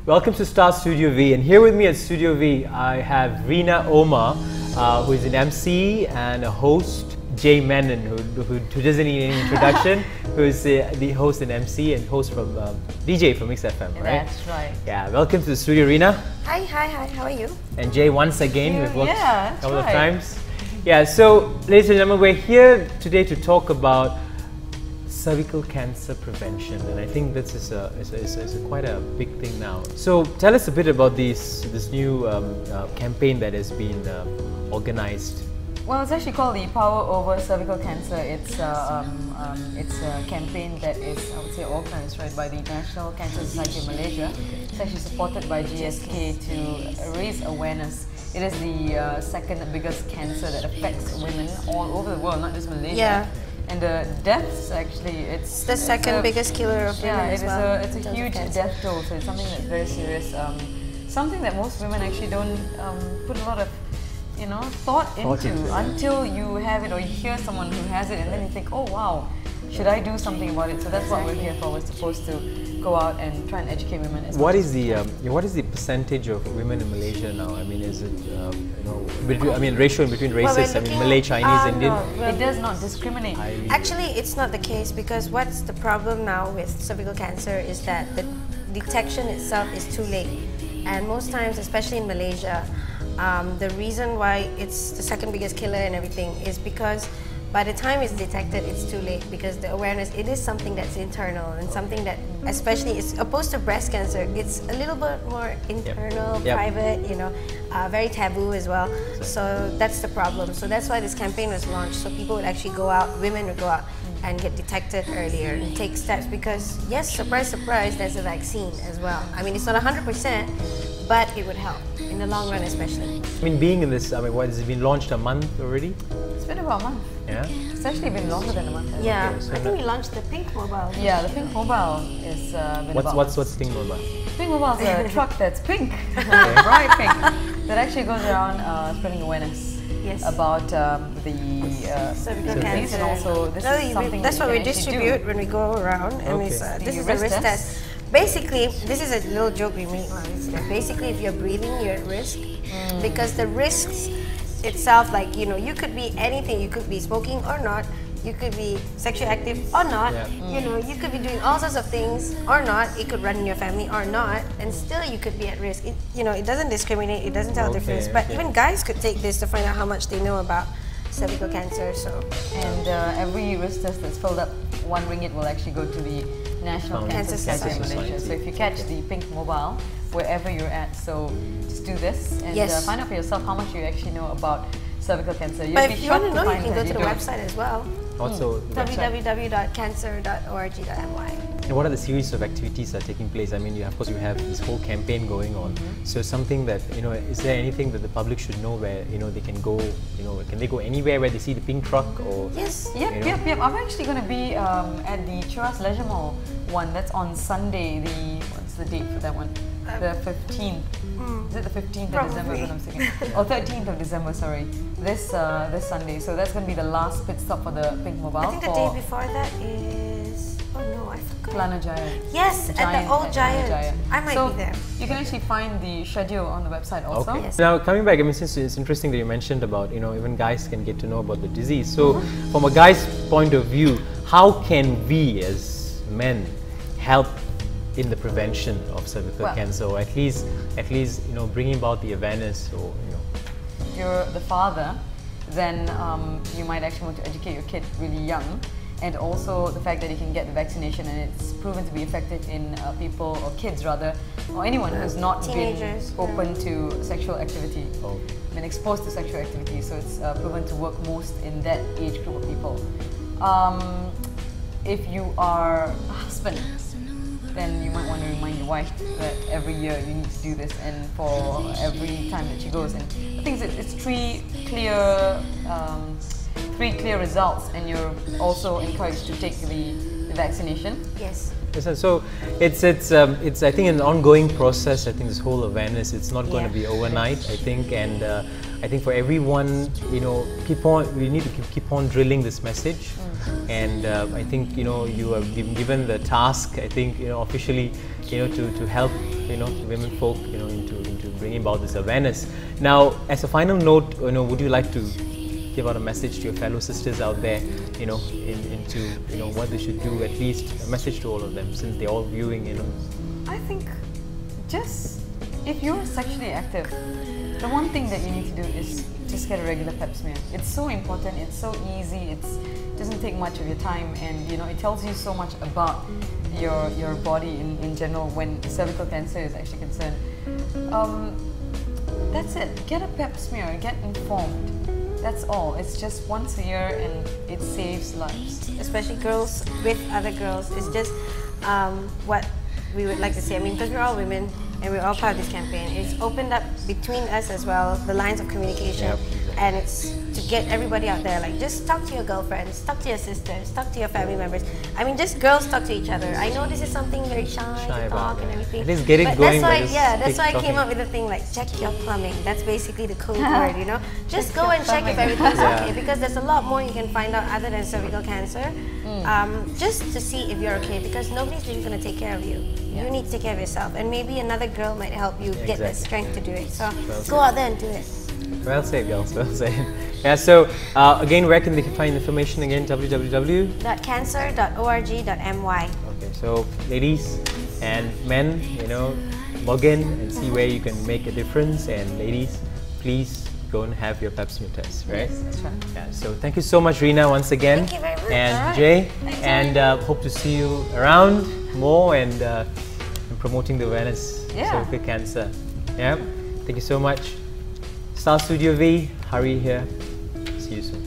Welcome to Star Studio V, and here with me at Studio V I have Rina, Omar, who is an MC and a host, Menon, who doesn't need any introduction, who is the host and MC and host from DJ from Mix FM, right? That's right. Yeah, welcome to the studio, Rina. Hi, how are you? And Jay, once again, we've worked a couple of right. times. Yeah, so ladies and gentlemen, we're here today to talk about cervical cancer prevention, and I think this is quite a big thing now. So tell us a bit about this new campaign that has been organized. Well, it's actually called the Power Over Cervical Cancer. It's a campaign that is, I would say, organized by the National Cancer Society Malaysia. It's actually supported by GSK to raise awareness. It is the second biggest cancer that affects women all over the world, not just Malaysia. Yeah. And the deaths, actually, it's the second biggest killer of women as well. It's a huge death toll, so it's something that's very serious. Something that most women actually don't put a lot of thought into until you have it or you hear someone who has it, and then you think, oh wow, should I do something about it? So that's what we're here for. We're supposed to go out and try and educate women. What is the percentage of women in Malaysia now? I mean, is it ratio in between races? Well, Malay, Chinese, Indian. No, it does not discriminate. Actually, it's not the case, because what's the problem now with cervical cancer is that the detection itself is too late, and most times, especially in Malaysia, the reason why it's the second biggest killer and everything is because by the time it's detected, it's too late, because the awareness, it is something that's internal and something that, especially, is opposed to breast cancer, it's a little bit more internal, private, very taboo as well. So that's the problem. So that's why this campaign was launched, so people would actually go out, women would go out and get detected earlier and take steps, because yes, surprise, surprise, there's a vaccine as well. I mean, it's not 100%, but it would help in the long run, especially. I mean, being in this, what has it been launched a month already? It's been about a month. Yeah. It's actually been longer than a month. Yeah, Okay, so I think we launched the Pink Mobile. Yeah, the Pink Mobile is what's Pink Mobile? Pink Mobile is a truck that's pink, bright pink, that actually goes around spreading awareness about the cervical cancer, and also this is something that's what we actually distribute when we go around, and this is a risk test. Basically, this is a little joke we make. Basically, if you're breathing, you're at risk, because the risks itself, you could be anything. You could be smoking or not. You could be sexually active or not. You could be doing all sorts of things or not. It could run in your family or not, and still you could be at risk. It doesn't discriminate. It doesn't tell difference. But even guys could take this to find out how much they know about cervical cancer. And every risk test that's filled up, RM1 will actually go to the National Cancer Society Malaysia. So if you catch the Pink Mobile wherever you're at, so just do this and find out for yourself how much you actually know about cervical cancer. But if you want to know, you can go to the website as well. Also, www.cancer.org.my. And what are the series of activities that are taking place? I mean, of course, you have this whole campaign going on. So something that, is there anything that the public should know where, they can go, can they go anywhere where they see the pink truck? Or Yes. Yep. I'm actually going to be at the Cheras Leisure Mall one. That's on Sunday, what's the date for that one? The 15th. Is it the 15th of December? When I'm thinking? Or 13th of December, sorry. This Sunday. So that's going to be the last pit stop for the Pink Mobile. I think the day before that is... Oh no, I forgot. Kelana Jaya. Yes, at the old Giant. I might be there. You can actually find the schedule on the website also. Okay. Yes. Now coming back, since it's interesting that you mentioned about, even guys can get to know about the disease. So from a guy's point of view, how can we as men help in the prevention of cervical cancer, or at least bringing about the awareness? Or if you're the father, then you might actually want to educate your kid really young, and also the fact that you can get the vaccination, and it's proven to be effective in people, or kids rather, or anyone who's not been open to sexual activity, been exposed to sexual activity. So it's proven to work most in that age group of people. If you are a husband, then you might want to remind your wife that every year you need to do this, and for every time that she goes. And I think it's three clear results, and you're also encouraged to take the vaccination. Yes. So it's I think an ongoing process. I think this whole awareness, it's not going to be overnight, I think, and I think for everyone, you know, we need to keep on drilling this message. And I think, you know, you have been given the task, I think, you know, officially, you know, to help, you know, women folk, you know, into bringing about this awareness. Now, as a final note, you know, would you like to give out a message to your fellow sisters out there, you know, into, you know, what they should do, at least a message to all of them, since they're all viewing, you know? I think just, if you're sexually active, the one thing that you need to do is just get a regular pap smear. It's so important, it's so easy, it doesn't take much of your time, and you know, it tells you so much about your body in general when cervical cancer is actually concerned. That's it. Get a pap smear, get informed. That's all. It's just once a year and it saves lives. Especially girls with other girls. It's just what we would like to say. I mean, because we're all women and we're all part of this campaign. It's opened up between us as well, the lines of communication. And it's to get everybody out there, like, just talk to your girlfriends, talk to your sisters, talk to your family members. I mean, just girls talk to each other. I know this is something very shy to talk and everything. At least get it going. That's why I came up with the thing like, check your plumbing. That's basically the code word, you know. Just go and check if everything's okay, because there's a lot more you can find out other than cervical cancer. Just to see if you're okay, because nobody's really going to take care of you. You need to take care of yourself, and maybe another girl might help you get the strength to do it. So go out there and do it. Well said, girls. Well said. Yeah. So again, where can they find information again? www.cancer.org.my. Okay. So ladies and men, you know, log in and see where you can make a difference. And ladies, please go and have your pap smear test. Right? Yes, that's right. Yeah. So thank you so much, Rina, once again. Thank you very much. And Jay, and hope to see you around more and promoting the awareness of cervical cancer. Yeah. Thank you so much. Star Studio V, Hari here. See you soon.